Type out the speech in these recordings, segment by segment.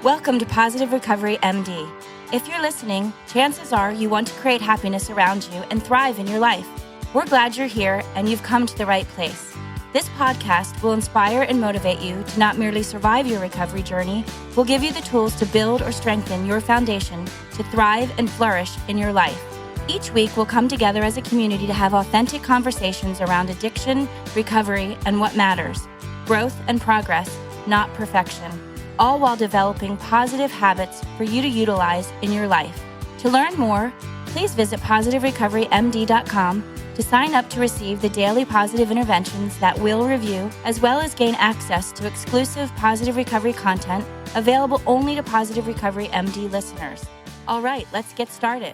Welcome to Positive Recovery MD. If you're listening, chances are you want to create happiness around you and thrive in your life. We're glad you're here and you've come to the right place. This podcast will inspire and motivate you to not merely survive your recovery journey, we'll give you the tools to build or strengthen your foundation to thrive and flourish in your life. Each week, we'll come together as a community to have authentic conversations around addiction, recovery, and what matters. Growth and progress, not perfection. All while developing positive habits for you to utilize in your life. To learn more, please visit positiverecoverymd.com to sign up to receive the daily positive interventions that we'll review, as well as gain access to exclusive Positive Recovery content available only to Positive Recovery MD listeners. All right, let's get started.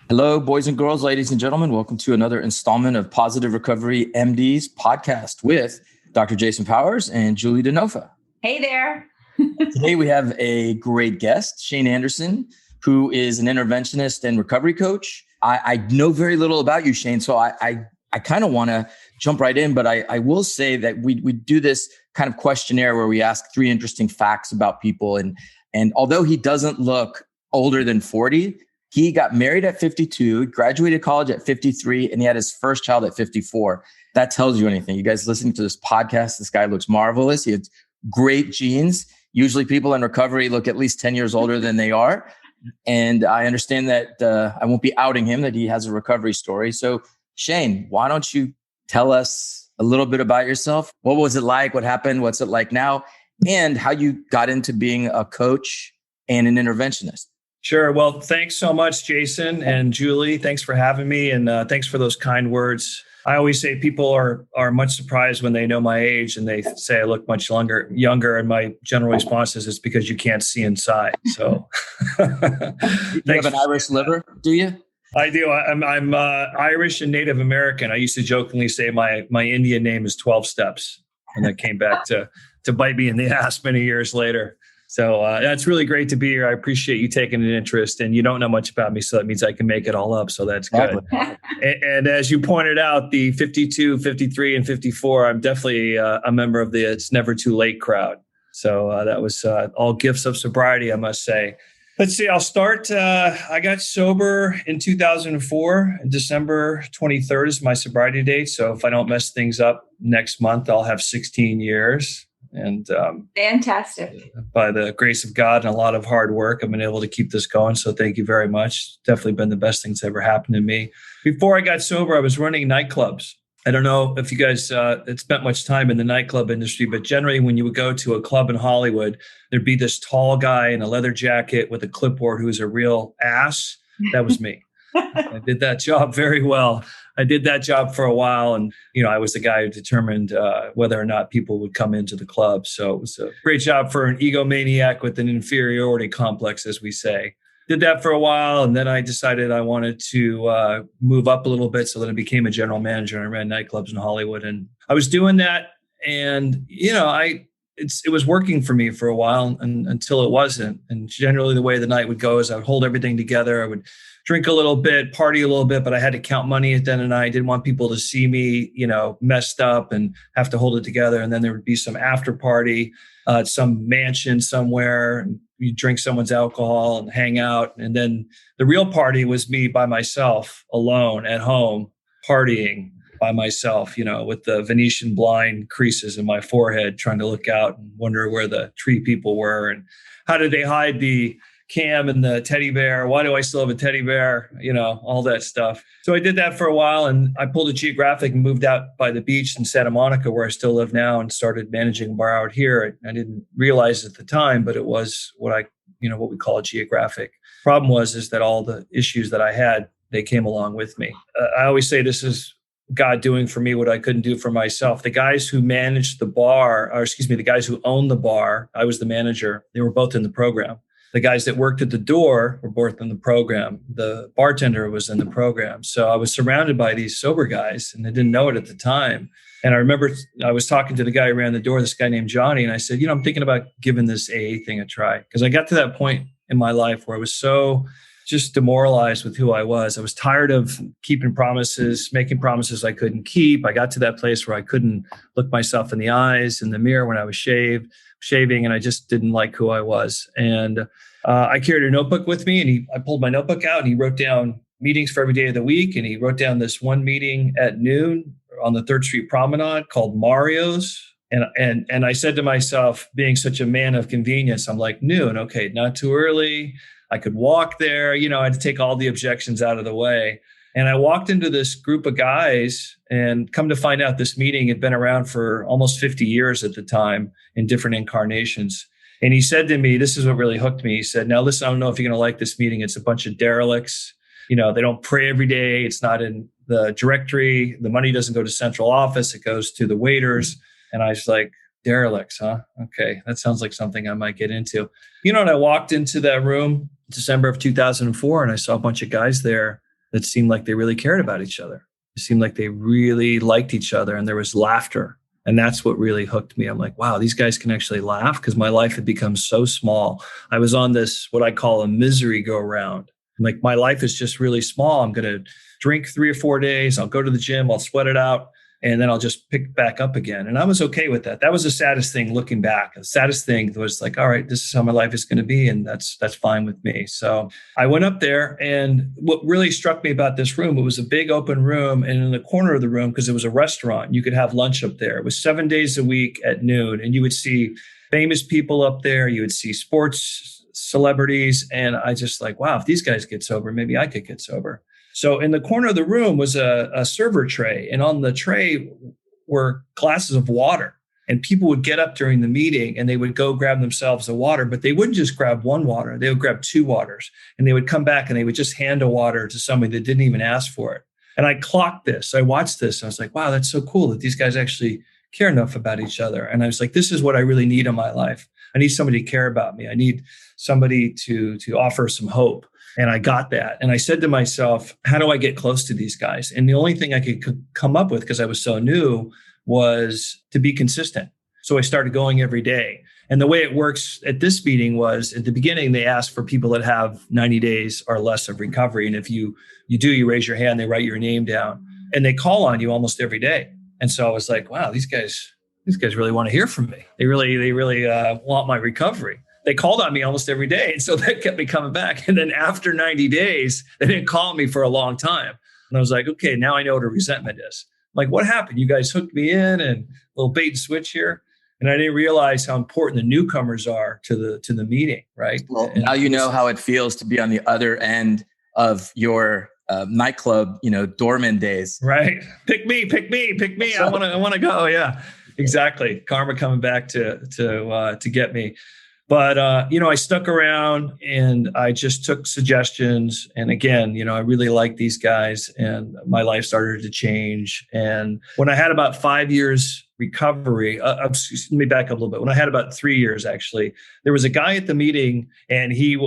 Hello, boys and girls, ladies and gentlemen. Welcome to another installment of Positive Recovery MD's podcast with Dr. Jason Powers and Julie DeNova. Hey there. Today we have a great guest, Shayne Anderson, who is an interventionist and recovery coach. I know very little about you, Shayne, so I kind of want to jump right in, but I will say that we do this kind of questionnaire where we ask 3 interesting facts about people. And although he doesn't look older than 40, he got married at 52, graduated college at 53, and he had his first child at 54. That tells you anything. You guys listening to this podcast, this guy looks marvelous. He has great genes. Usually people in recovery look at least 10 years older than they are. And I understand that I won't be outing him, that he has a recovery story. So Shayne, why don't you tell us a little bit about yourself? What was it like? What happened? What's it like now? And how you got into being a coach and an interventionist. Sure. Well, thanks so much, Jason and Julie. Thanks for having me. And thanks for those kind words. I always say people are much surprised when they know my age and they say I look much younger. And my general response is it's because you can't see inside. So you have an Irish liver, do you? I do. I'm Irish and Native American. I used to jokingly say my Indian name is 12 Steps. And that came back to bite me in the ass many years later. So that's really great to be here. I appreciate you taking an interest, and you don't know much about me, so that means I can make it all up. So that's good. And as you pointed out, the 52, 53, and 54, I'm definitely a member of the It's Never Too Late crowd. So that was all gifts of sobriety, I must say. Let's see, I'll start. I got sober in 2004. December 23rd is my sobriety date. So if I don't mess things up next month, I'll have 16 years. And fantastic. By the grace of God and a lot of hard work, I've been able to keep this going. So thank you very much. Definitely been the best thing that's ever happened to me. Before I got sober, I was running nightclubs. I don't know if you guys had spent much time in the nightclub industry, but generally when you would go to a club in Hollywood, there'd be this tall guy in a leather jacket with a clipboard who was a real ass. That was me. I did that job very well. I did that job for a while. And, I was the guy who determined whether or not people would come into the club. So it was a great job for an egomaniac with an inferiority complex, as we say. Did that for a while. And then I decided I wanted to move up a little bit. So then I became a general manager and I ran nightclubs in Hollywood. And I was doing that. And, it was working for me for a while until it wasn't. And generally the way the night would go is I would hold everything together. I would drink a little bit, party a little bit, but I had to count money at the end of the night. I didn't want people to see me, messed up and have to hold it together. And then there would be some after party at some mansion somewhere. And you drink someone's alcohol and hang out. And then the real party was me by myself, alone at home, partying by myself, with the Venetian blind creases in my forehead, trying to look out and wonder where the tree people were and how did they hide the cam and the teddy bear? Why do I still have a teddy bear? All that stuff. So I did that for a while and I pulled a geographic and moved out by the beach in Santa Monica, where I still live now, and started managing a bar out here. I didn't realize at the time, but it was what we call a geographic. Problem is that all the issues that I had, they came along with me. I always say this is God doing for me what I couldn't do for myself. The guys who managed the bar, the guys who owned the bar, I was the manager. They were both in the program. The guys that worked at the door were both in the program. The bartender was in the program. So I was surrounded by these sober guys, and I didn't know it at the time. And I remember I was talking to the guy who ran the door, this guy named Johnny, and I said, I'm thinking about giving this AA thing a try. Because I got to that point in my life where I was so just demoralized with who I was. I was tired of keeping promises, making promises I couldn't keep. I got to that place where I couldn't look myself in the eyes in the mirror when I was shaving, and I just didn't like who I was. And I carried a notebook with me, and I pulled my notebook out, and he wrote down meetings for every day of the week. And he wrote down this one meeting at noon on the 3rd Street Promenade called Mario's. And I said to myself, being such a man of convenience, I'm like, noon, okay, not too early. I could walk there. I had to take all the objections out of the way. And I walked into this group of guys, and come to find out this meeting had been around for almost 50 years at the time in different incarnations. And he said to me, this is what really hooked me. He said, now listen, I don't know if you're going to like this meeting. It's a bunch of derelicts. They don't pray every day. It's not in the directory. The money doesn't go to central office. It goes to the waiters. And I was like, derelicts, huh? Okay, that sounds like something I might get into. And I walked into that room December of 2004, and I saw a bunch of guys there that seemed like they really cared about each other. It seemed like they really liked each other, and there was laughter. And that's what really hooked me. I'm like, wow, these guys can actually laugh, because my life had become so small. I was on this, what I call a misery go round. Like, my life is just really small. I'm going to drink 3 or 4 days. I'll go to the gym. I'll sweat it out. And then I'll just pick back up again. And I was okay with that. That was the saddest thing looking back. The saddest thing was like, all right, this is how my life is going to be. And that's fine with me. So I went up there, and what really struck me about this room, it was a big open room. And in the corner of the room, because it was a restaurant, you could have lunch up there. It was 7 days a week at noon. And you would see famous people up there. You would see sports celebrities. And I just like, wow, if these guys get sober, maybe I could get sober. So in the corner of the room was a server tray, and on the tray were glasses of water. And people would get up during the meeting, and they would go grab themselves a water, but they wouldn't just grab one water. They would grab 2 waters, and they would come back, and they would just hand a water to somebody that didn't even ask for it. And I clocked this. I watched this. And I was like, wow, that's so cool that these guys actually care enough about each other. And I was like, this is what I really need in my life. I need somebody to care about me. I need somebody to offer some hope. And I got that. And I said to myself, how do I get close to these guys? And the only thing I could come up with, because I was so new, was to be consistent. So I started going every day. And the way it works at this meeting was, at the beginning, they ask for people that have 90 days or less of recovery. And if you raise your hand, they write your name down, and they call on you almost every day. And so I was like, wow, these guys really want to hear from me. They really want my recovery. They called on me almost every day. And so that kept me coming back. And then after 90 days, they didn't call me for a long time. And I was like, okay, now I know what a resentment is. Like, what happened? You guys hooked me in, and a little bait and switch here. And I didn't realize how important the newcomers are to the meeting, right? Well, now you know how it feels to be on the other end of your nightclub, doorman days. Right. Pick me. I want to go. Yeah, exactly. Karma coming back to get me. But, I stuck around, and I just took suggestions. And again, I really liked these guys, and my life started to change. And when I had about 5 years recovery, let me back up a little bit. When I had about 3 years, actually, there was a guy at the meeting, and he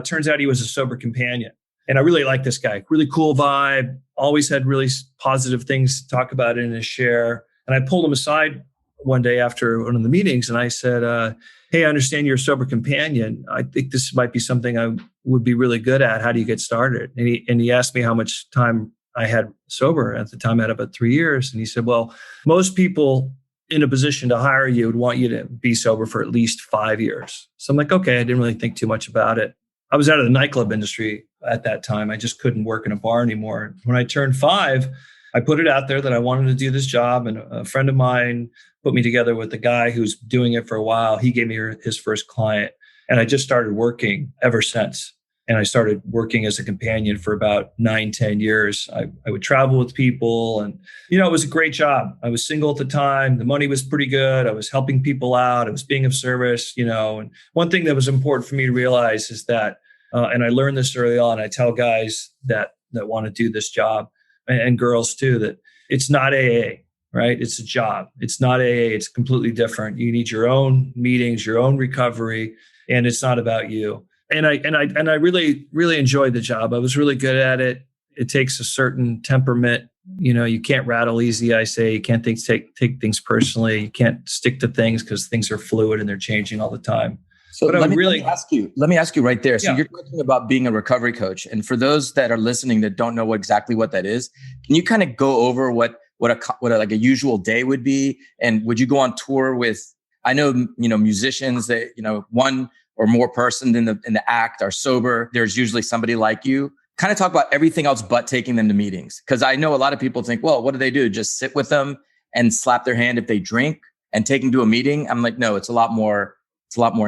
turns out he was a sober companion. And I really liked this guy. Really cool vibe, always had really positive things to talk about in his share. And I pulled him aside one day after one of the meetings, and I said, hey, I understand you're a sober companion. I think this might be something I would be really good at. How do you get started? And he asked me how much time I had sober. At the time, I had about 3 years. And he said, well, most people in a position to hire you would want you to be sober for at least 5 years. So I'm like, okay, I didn't really think too much about it. I was out of the nightclub industry at that time. I just couldn't work in a bar anymore. When I turned 5, I put it out there that I wanted to do this job. And a friend of mine put me together with the guy who's doing it for a while. He gave me his first client, and I just started working ever since. And I started working as a companion for about 9-10 years. I would travel with people, and, it was a great job. I was single at the time. The money was pretty good. I was helping people out. I was being of service, and one thing that was important for me to realize is that, and I learned this early on, I tell guys that want to do this job, and girls too, that it's not AA. Right? It's a job. It's not AA. It's completely different. You need your own meetings, your own recovery, and it's not about you. And I really, really enjoyed the job. I was really good at it. It takes a certain temperament. You can't rattle easy. I say you can't take things personally. You can't stick to things because things are fluid and they're changing all the time. So but let me ask you right there. So Yeah. you're talking about being a recovery coach. And for those that are listening that don't know exactly what that is, can you kind of go over what like a usual day would be? And would you go on tour with, I know, musicians that, one or more person in the act are sober. There's usually somebody like you. Kind of talk about everything else but taking them to meetings. Because I know a lot of people think, well, what do? Just sit with them and slap their hand if they drink and take them to a meeting? I'm like, no, it's a lot more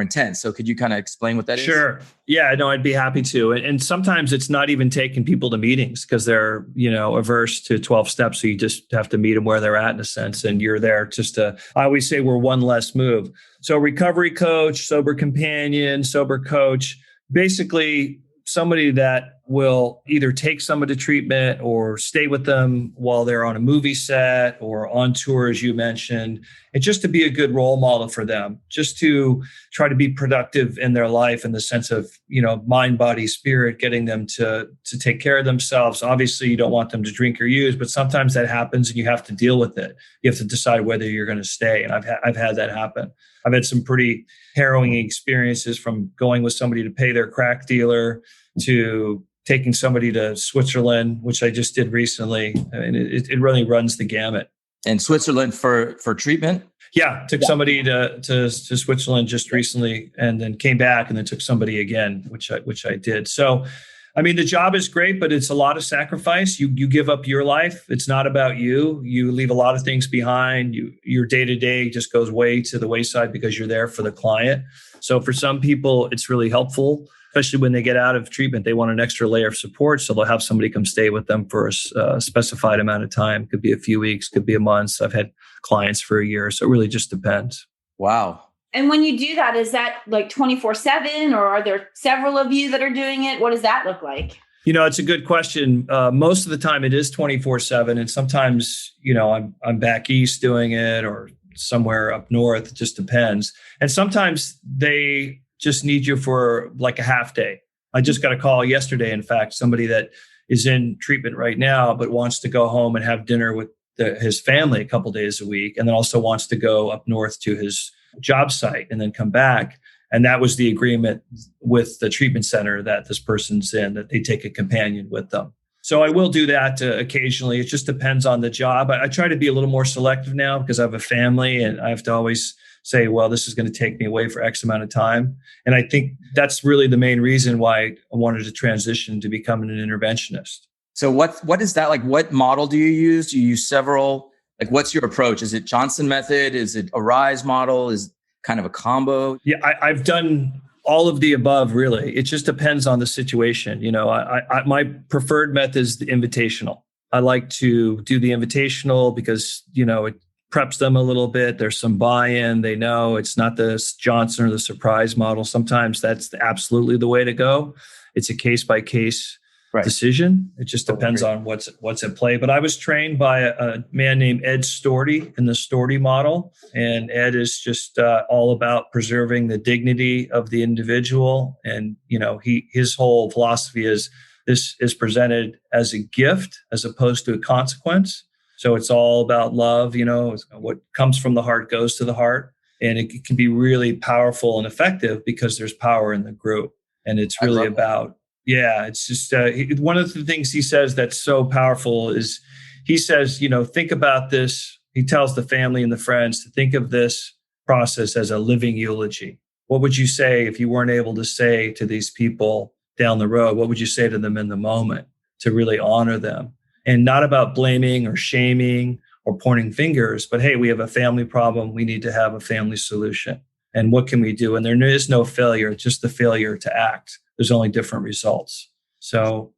intense. So could you kind of explain what that is? Sure. Yeah, no, I'd be happy to. And sometimes it's not even taking people to meetings because they're, averse to 12 steps. So you just have to meet them where they're at in a sense. And you're there I always say we're one less move. So recovery coach, sober companion, sober coach, basically somebody that will either take someone to treatment or stay with them while they're on a movie set or on tour, as you mentioned, and just to be a good role model for them, just to try to be productive in their life in the sense of, mind, body, spirit, getting them to take care of themselves. Obviously, you don't want them to drink or use, but sometimes that happens and you have to deal with it. You have to decide whether you're going to stay. And I've had that happen. I've had some pretty harrowing experiences from going with somebody to pay their crack dealer to taking somebody to Switzerland, which I just did recently. I mean, it really runs the gamut. And Switzerland for treatment? Yeah, took somebody to Switzerland just recently, and then came back, and then took somebody again, which I did. So, I mean, the job is great, but it's a lot of sacrifice. You give up your life. It's not about you. You leave a lot of things behind. Your day-to-day just goes way to the wayside because you're there for the client. So for some people, it's really helpful, especially when they get out of treatment. They want an extra layer of support. So they'll have somebody come stay with them for a specified amount of time. Could be a few weeks, could be a month. I've had clients for a year. So it really just depends. Wow. And when you do that, is that like 24/7 or are there several of you that are doing it? What does that look like? It's a good question. Most of the time it is 24/7. And sometimes, I'm back east doing it or somewhere up north. It just depends. And sometimes they just need you for like a half day. I just got a call yesterday, in fact, somebody that is in treatment right now, but wants to go home and have dinner with his family a couple days a week, and then also wants to go up north to his job site and then come back. And that was the agreement with the treatment center that this person's in, that they take a companion with them. So I will do that occasionally. It just depends on the job. I try to be a little more selective now because I have a family and I have to always say, well, this is going to take me away for X amount of time. And I think that's really the main reason why I wanted to transition to becoming an interventionist. So what is that like? What model do you use? Do you use several? Like, what's your approach? Is it Johnson method? Is it a RISE model? Is kind of a combo? Yeah, I've done all of the above, really. It just depends on the situation. My preferred method is the invitational. I like to do the invitational because, it preps them a little bit. There's some buy-in. They know it's not the Johnson or the surprise model. Sometimes that's absolutely the way to go. It's a case-by-case decision. It just depends on what's at play. But I was trained by a man named Ed Storty in the Storty model. And Ed is just all about preserving the dignity of the individual. And, his whole philosophy is this is presented as a gift as opposed to a consequence. So it's all about love. What comes from the heart goes to the heart. And it can be really powerful and effective because there's power in the group. And it's really about, it's just one of the things he says that's so powerful is he says, think about this. He tells the family and the friends to think of this process as a living eulogy. What would you say if you weren't able to say to these people down the road? What would you say to them in the moment to really honor them? And not about blaming or shaming or pointing fingers, but hey, we have a family problem. We need to have a family solution. And what can we do? And there is no failure. It's just the failure to act. There's only different results. So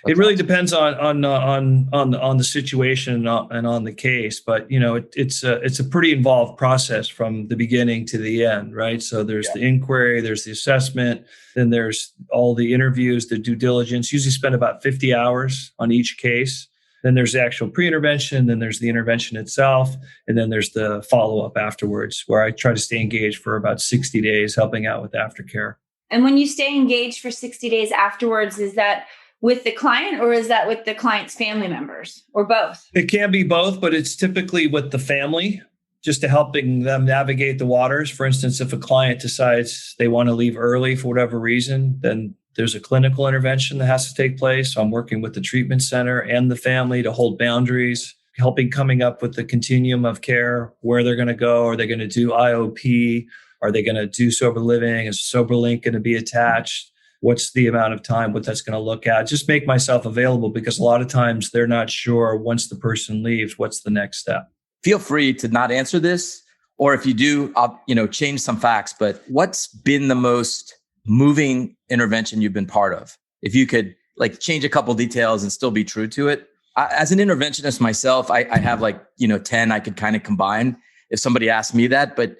it really depends on the situation and on the case. But it's a pretty involved process from the beginning to the end, right? So there's the inquiry, there's the assessment, then there's all the interviews, the due diligence. Usually spend about 50 hours on each case. Then there's the actual pre-intervention, then there's the intervention itself, and then there's the follow-up afterwards, where I try to stay engaged for about 60 days, helping out with aftercare. And when you stay engaged for 60 days afterwards, is that with the client or is that with the client's family members or both? It can be both, but it's typically with the family. just to helping them navigate the waters. For instance, if a client decides they want to leave early for whatever reason, then there's a clinical intervention that has to take place. So I'm working with the treatment center and the family to hold boundaries, helping coming up with the continuum of care, where they're going to go. Are they going to do IOP? Are they going to do sober living? Is SoberLink going to be attached? What's the amount of time, what that's going to look at? Just make myself available, because a lot of times they're not sure once the person leaves, what's the next step. Feel free to not answer this, or if you do, I'll change some facts. But what's been the most moving intervention you've been part of? If you could change a couple details and still be true to it. As an interventionist myself, I have 10 I could kind of combine if somebody asked me that. But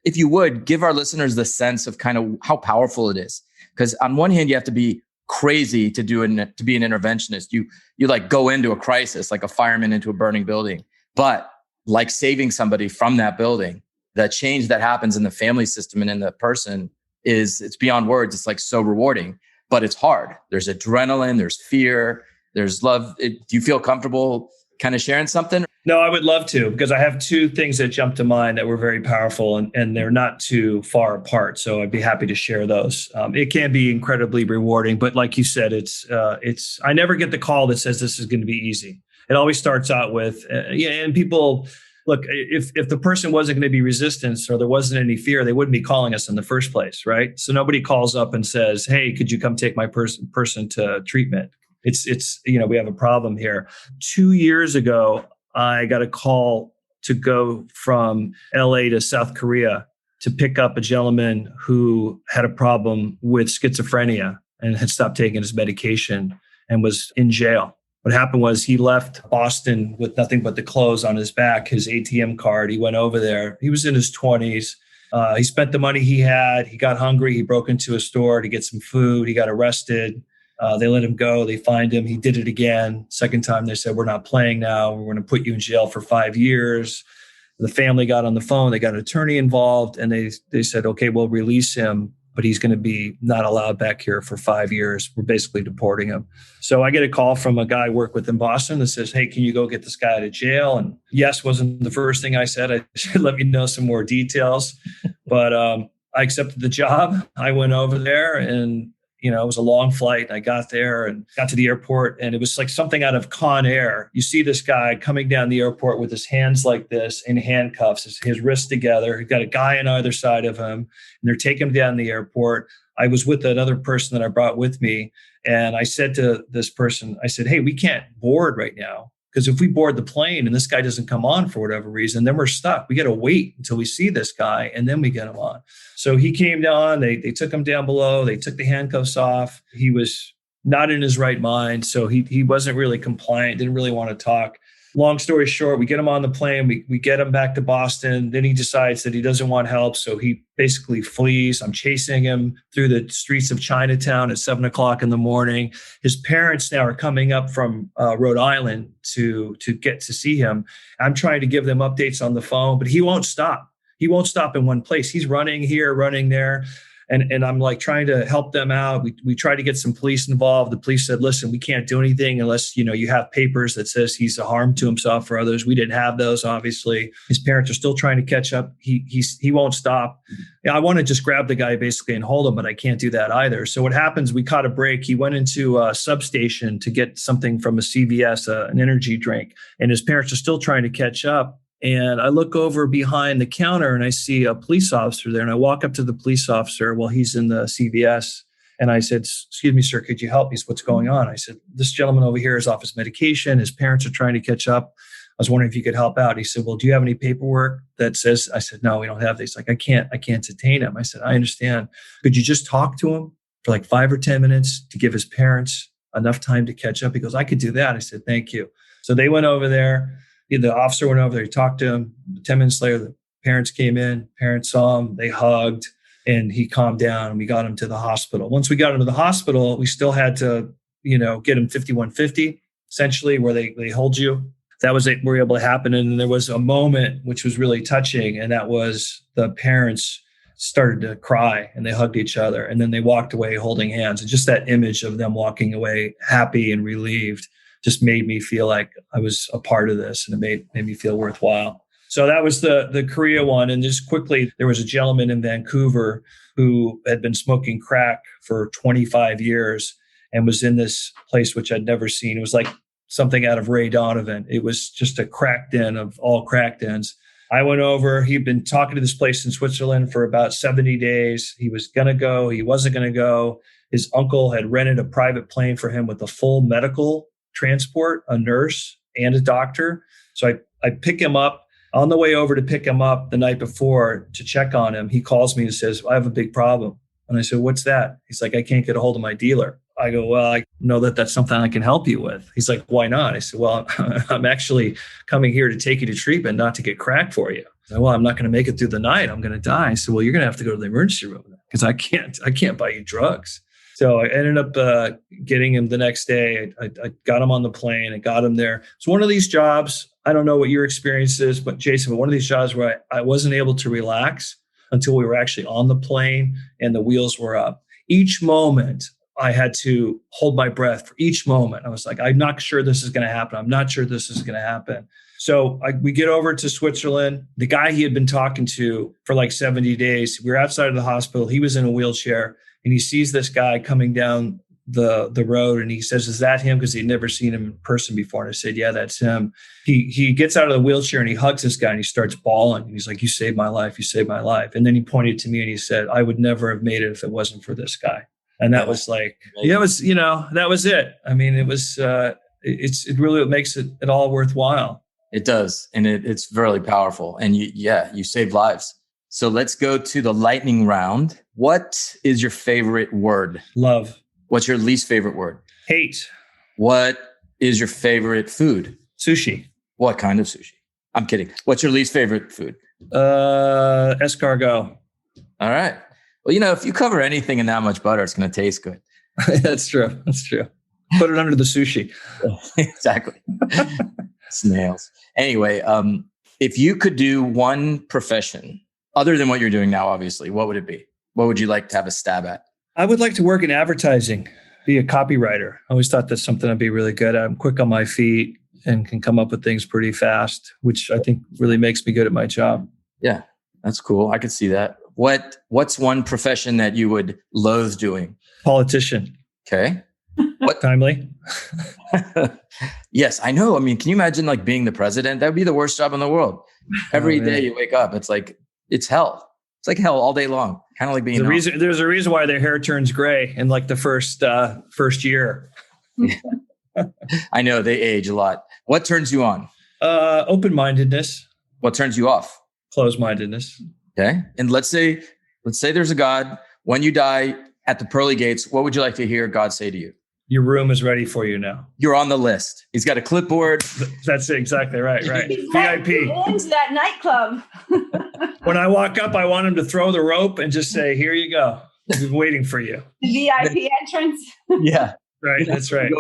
if you would give our listeners the sense of kind of how powerful it is. Because on one hand, you have to be crazy to be an interventionist. You go into a crisis, like a fireman into a burning building. But like saving somebody from that building, the change that happens in the family system and in the person it's beyond words. It's so rewarding, but it's hard. There's adrenaline, there's fear, there's love. Do you feel comfortable kind of sharing something? No, I would love to, because I have two things that jump to mind that were very powerful, and they're not too far apart. So I'd be happy to share those. It can be incredibly rewarding, but like you said, I never get the call that says this is going to be easy. It always starts out with, and people, look, if the person wasn't going to be resistance or there wasn't any fear, they wouldn't be calling us in the first place, right? So nobody calls up and says, hey, could you come take my person to treatment? It's we have a problem here. 2 years ago, I got a call to go from LA to South Korea to pick up a gentleman who had a problem with schizophrenia and had stopped taking his medication and was in jail. What happened was he left Boston with nothing but the clothes on his back, his ATM card. He went over there. He was in his 20s. He spent the money he had. He got hungry. He broke into a store to get some food. He got arrested. They let him go. They fined him. He did it again. Second time, they said, we're not playing now. We're going to put you in jail for 5 years. The family got on the phone. They got an attorney involved, and they said, okay, we'll release him, but he's going to be not allowed back here for 5 years. We're basically deporting him. So I get a call from a guy I work with in Boston that says, hey, can you go get this guy out of jail? And yes wasn't the first thing I said. I said, let me know some more details. But I accepted the job. I went over there, and it was a long flight. I got there and got to the airport, and it was like something out of Con Air. You see this guy coming down the airport with his hands like this in handcuffs, his wrists together. He's got a guy on either side of him, and they're taking him down the airport. I was with another person that I brought with me, and I said to this person, I said, hey, we can't board right now, because if we board the plane and this guy doesn't come on for whatever reason, then we're stuck. We got to wait until we see this guy, and then we get him on. So he came down, they took him down below, they took the handcuffs off. He was not in his right mind, so he wasn't really compliant, didn't really want to talk. Long story short, we get him on the plane, we get him back to Boston. Then he decides that he doesn't want help, so he basically flees. I'm chasing him through the streets of Chinatown at 7 o'clock in the morning. His parents now are coming up from Rhode Island to get to see him. I'm trying to give them updates on the phone, but he won't stop. He won't stop in one place. He's running here, running there. And I'm trying to help them out. We tried to get some police involved. The police said, listen, we can't do anything unless, you have papers that says he's a harm to himself or others. We didn't have those, obviously. His parents are still trying to catch up. He won't stop. I want to just grab the guy basically and hold him, but I can't do that either. So what happens, we caught a break. He went into a substation to get something from a CVS, an energy drink, and his parents are still trying to catch up. And I look over behind the counter and I see a police officer there. And I walk up to the police officer while he's in the CVS. And I said, excuse me, sir, could you help me? He said, what's going on? I said, this gentleman over here is off his medication. His parents are trying to catch up. I was wondering if you could help out. He said, well, do you have any paperwork that says, I said, no, we don't have this. I can't detain him. I said, I understand. Could you just talk to him for 5 or 10 minutes to give his parents enough time to catch up? He goes, I could do that. I said, thank you. So they went over there. The officer went over there, he talked to him. 10 minutes later, the parents came in, parents saw him, they hugged, and he calmed down, and we got him to the hospital. Once we got him to the hospital, we still had to, get him 5150, essentially, where they hold you. That was it, were able to happen. And then there was a moment which was really touching, and that was the parents started to cry and they hugged each other, and then they walked away holding hands. And just that image of them walking away happy and relieved just made me feel like I was a part of this, and it made me feel worthwhile. So that was the Korea one. And just quickly, there was a gentleman in Vancouver who had been smoking crack for 25 years and was in this place which I'd never seen. It was like something out of Ray Donovan. It was just a crack den of all crack dens. I went over. He'd been talking to this place in Switzerland for about 70 days. He was going to go. He wasn't going to go. His uncle had rented a private plane for him with a full medical transport, a nurse and a doctor. So I pick him up. On the way over to pick him up the night before to check on him, he calls me and says, I have a big problem. And I said, what's that? He's like, I can't get a hold of my dealer. I go, well, I know that that's something I can help you with. He's like, why not? I said, well, I'm actually coming here to take you to treatment, not to get crack for you. I said, well, I'm not going to make it through the night. I'm going to die. I said, well, you're going to have to go to the emergency room because I can't buy you drugs. So I ended up getting him the next day. I got him on the plane. I got him there. It's one of these jobs. I don't know what your experience is, but Jason, one of these jobs where I wasn't able to relax until we were actually on the plane and the wheels were up. Each moment, I had to hold my breath for each moment. I was like, I'm not sure this is going to happen. I'm not sure this is going to happen. So we get over to Switzerland. The guy he had been talking to for like 70 days, we were outside of the hospital. He was in a wheelchair. And he sees this guy coming down the road and he says, is that him? Because he'd never seen him in person before. And I said, yeah, that's him. He gets out of the wheelchair and he hugs this guy and he starts bawling. And he's like, you saved my life. You saved my life. And then he pointed to me and he said, I would never have made it if it wasn't for this guy. And that was like, that was it. I mean, it was, it really makes it all worthwhile. It does. And it's really powerful. And you save lives. So let's go to the lightning round. What is your favorite word? Love. What's your least favorite word? Hate. What is your favorite food? Sushi. What kind of sushi? I'm kidding. What's your least favorite food? Escargot. All right. Well, if you cover anything in that much butter, it's going to taste good. That's true. Put it under the sushi. Exactly. Snails. Anyway, if you could do one profession other than what you're doing now, obviously, what would it be? What would you like to have a stab at? I would like to work in advertising, be a copywriter. I always thought that's something I'd be really good at. I'm quick on my feet and can come up with things pretty fast, which I think really makes me good at my job. Yeah, that's cool. I could see that. What's one profession that you would loathe doing? Politician. Okay. What? Timely. Yes, I know. I mean, can you imagine like being the president? That would be the worst job in the world. Every day you wake up, it's like, it's hell. It's like hell all day long. Kind of like being there's a reason why their hair turns gray in like the first year. I know they age a lot. What turns you on? Open-mindedness. What turns you off? Closed-mindedness. Okay. And let's say there's a God. When you die at the pearly gates, what would you like to hear God say to you? Your room is ready for you now. You're on the list. He's got a clipboard. That's exactly right. He's VIP. Into that nightclub. When I walk up, I want him to throw the rope and just say, here you go. We've been waiting for you. The VIP entrance. Yeah. Right. That's right. You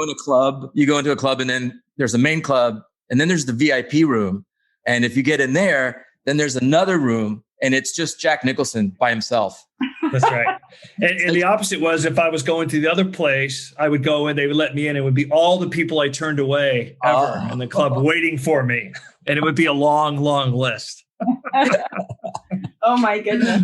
go into a club and then there's a main club and then there's the VIP room. And if you get in there, then there's another room and it's just Jack Nicholson by himself. That's right. And the opposite was if I was going to the other place, I would go in, they would let me in. It would be all the people I turned away ever in the club waiting for me. And it would be a long, long list. Oh, my goodness.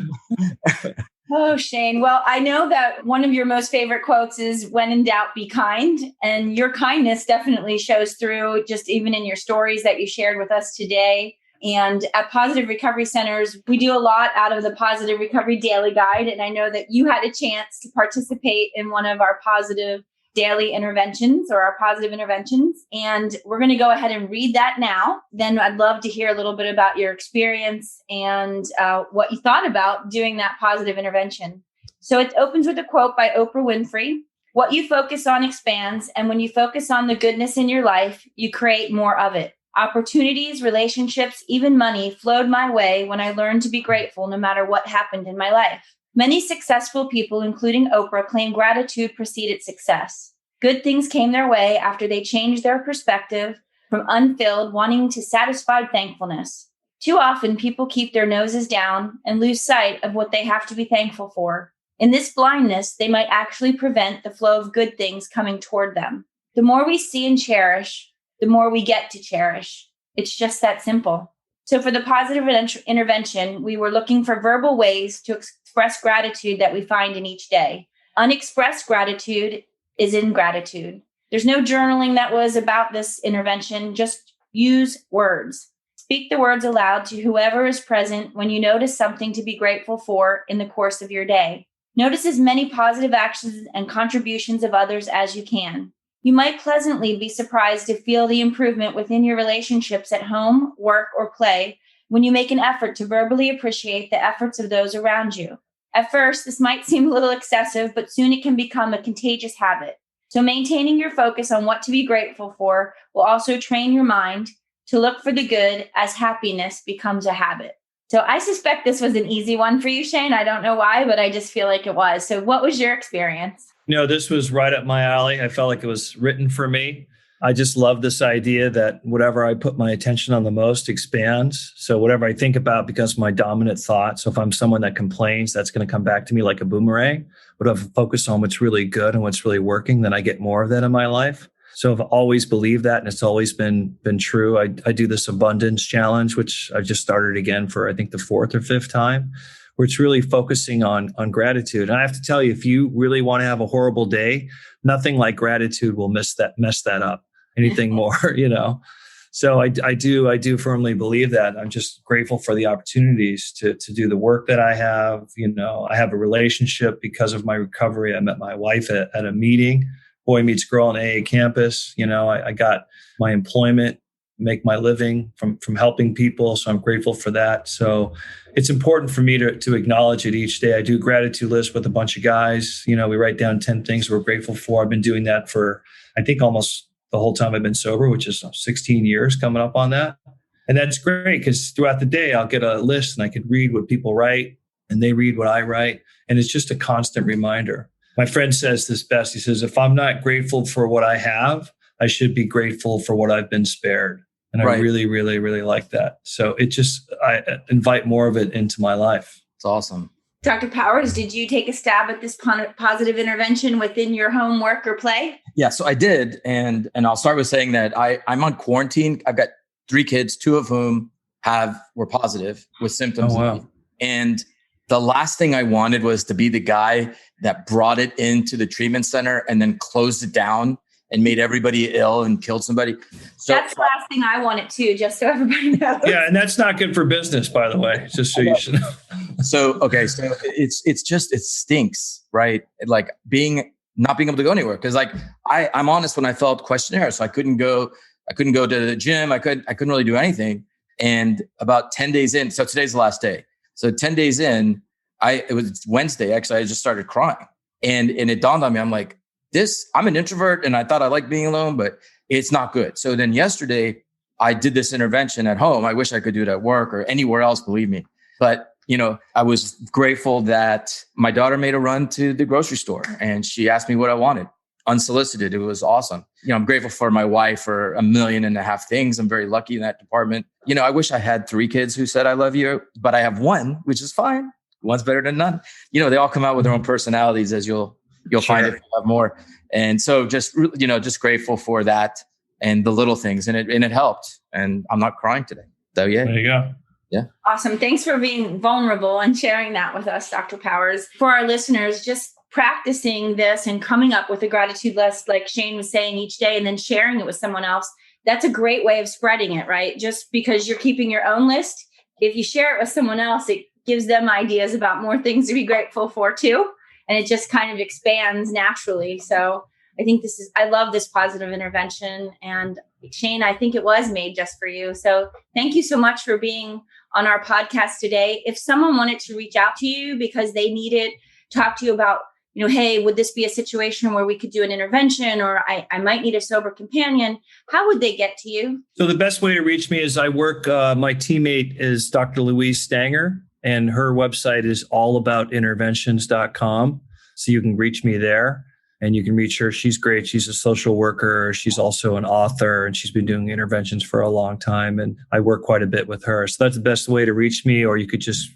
Oh, Shayne. Well, I know that one of your most favorite quotes is when in doubt, be kind. And your kindness definitely shows through just even in your stories that you shared with us today. And at Positive Recovery Centers, we do a lot out of the Positive Recovery Daily Guide. And I know that you had a chance to participate in one of our positive daily interventions or our positive interventions. And we're going to go ahead and read that now. Then I'd love to hear a little bit about your experience and what you thought about doing that positive intervention. So it opens with a quote by Oprah Winfrey. What you focus on expands. And when you focus on the goodness in your life, you create more of it. Opportunities, relationships, even money flowed my way when I learned to be grateful no matter what happened in my life. Many successful people, including Oprah, claim gratitude preceded success. Good things came their way after they changed their perspective from unfilled, wanting to satisfied thankfulness. Too often, people keep their noses down and lose sight of what they have to be thankful for. In this blindness, they might actually prevent the flow of good things coming toward them. The more we see and cherish, the more we get to cherish. It's just that simple. So for the positive intervention, we were looking for verbal ways to express gratitude that we find in each day. Unexpressed gratitude is ingratitude. There's no journaling that was about this intervention. Just use words. Speak the words aloud to whoever is present when you notice something to be grateful for in the course of your day. Notice as many positive actions and contributions of others as you can. You might pleasantly be surprised to feel the improvement within your relationships at home, work, or play when you make an effort to verbally appreciate the efforts of those around you. At first, this might seem a little excessive, but soon it can become a contagious habit. So maintaining your focus on what to be grateful for will also train your mind to look for the good as happiness becomes a habit. So I suspect this was an easy one for you, Shayne. I don't know why, but I just feel like it was. So what was your experience? This was right up my alley. I felt like it was written for me. I just love this idea that whatever I put my attention on the most expands. So whatever I think about becomes my dominant thought. So if I'm someone that complains, that's going to come back to me like a boomerang. But if I focus on what's really good and what's really working, then I get more of that in my life. So I've always believed that, and it's always been true. I do this abundance challenge, which I've just started again for, I think, the 4th or 5th time, where it's really focusing on gratitude. And I have to tell you, if you really want to have a horrible day, nothing like gratitude will mess that up. Anything more, So I do firmly believe that. I'm just grateful for the opportunities to do the work that I have. I have a relationship because of my recovery. I met my wife at a meeting, boy meets girl on AA campus. I got my employment, make my living from helping people. So I'm grateful for that. So it's important for me to acknowledge it each day. I do gratitude lists with a bunch of guys. We write down 10 things we're grateful for. I've been doing that for, I think, almost the whole time I've been sober, which is 16 years coming up on that. And that's great because throughout the day, I'll get a list and I could read what people write and they read what I write. And it's just a constant reminder. My friend says this best. He says, if I'm not grateful for what I have, I should be grateful for what I've been spared. And I really, really, really like that. So I invite more of it into my life. It's awesome. Dr. Powers, did you take a stab at this positive intervention within your home, work, or play? Yeah, so I did. And I'll start with saying that I'm on quarantine. I've got 3 kids, 2 of whom were positive with symptoms. Oh, wow. And the last thing I wanted was to be the guy that brought it into the treatment center and then closed it down and made everybody ill and killed somebody. So that's the last thing I wanted too, just so everybody knows. Yeah, and that's not good for business, by the way, just so you should know. So it stinks, right? Like not being able to go anywhere. Cause like I'm honest, when I filled out questionnaire, so I couldn't go to the gym. I couldn't really do anything. And about 10 days in, so today's the last day. So 10 days in, it was Wednesday. Actually, I just started crying and it dawned on me. I'm like, I'm an introvert and I thought I liked being alone, but it's not good. So then yesterday I did this intervention at home. I wish I could do it at work or anywhere else, believe me. But, I was grateful that my daughter made a run to the grocery store and she asked me what I wanted, unsolicited. It was awesome. I'm grateful for my wife for 1.5 million things. I'm very lucky in that department. I wish I had 3 kids who said, I love you, but I have 1, which is fine. One's better than none. They all come out with their own personalities, as you'll find if you have more. And so just grateful for that and the little things. And it helped. And I'm not crying today. So yeah. There you go. Yeah. Awesome. Thanks for being vulnerable and sharing that with us, Dr. Powers. For our listeners, just practicing this and coming up with a gratitude list, like Shayne was saying, each day, and then sharing it with someone else. That's a great way of spreading it, right? Just because you're keeping your own list, if you share it with someone else, it gives them ideas about more things to be grateful for too. And it just kind of expands naturally. So I think I love this positive intervention. And Shayne, I think it was made just for you. So thank you so much for being on our podcast today. If someone wanted to reach out to you because they needed to talk to you about, hey, would this be a situation where we could do an intervention, or I might need a sober companion, how would they get to you? So the best way to reach me is I work, my teammate is Dr. Louise Stanger, and her website is allaboutinterventions.com. So you can reach me there and you can reach her. She's great. She's a social worker. She's also an author and she's been doing interventions for a long time. And I work quite a bit with her. So that's the best way to reach me. Or you could just,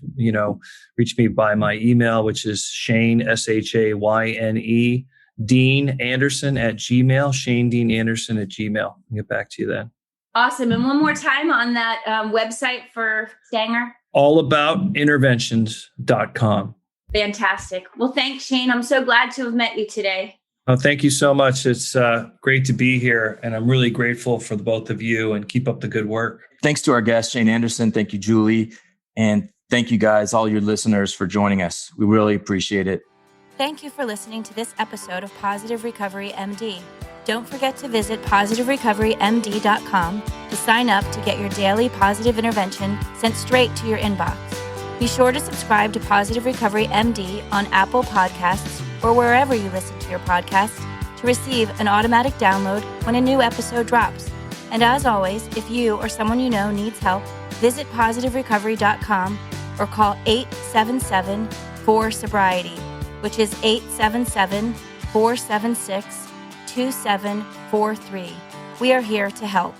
reach me by my email, which is Shayne, SHAYNE, Dean Anderson @gmail, Shayne Dean Anderson @gmail. I'll get back to you then. Awesome. And one more time on that website for Stanger. Allaboutinterventions.com. Fantastic. Well, thanks, Shayne. I'm so glad to have met you today. Oh, thank you so much. It's great to be here. And I'm really grateful for the both of you, and keep up the good work. Thanks to our guest, Shayne Anderson. Thank you, Julie. And thank you guys, all your listeners, for joining us. We really appreciate it. Thank you for listening to this episode of Positive Recovery MD. Don't forget to visit positiverecoverymd.com to sign up to get your daily positive intervention sent straight to your inbox. Be sure to subscribe to Positive Recovery MD on Apple Podcasts or wherever you listen to your podcasts to receive an automatic download when a new episode drops. And as always, if you or someone you know needs help, visit positiverecovery.com or call 877-4-SOBRIETY, which is 877-476-2743. We are here to help.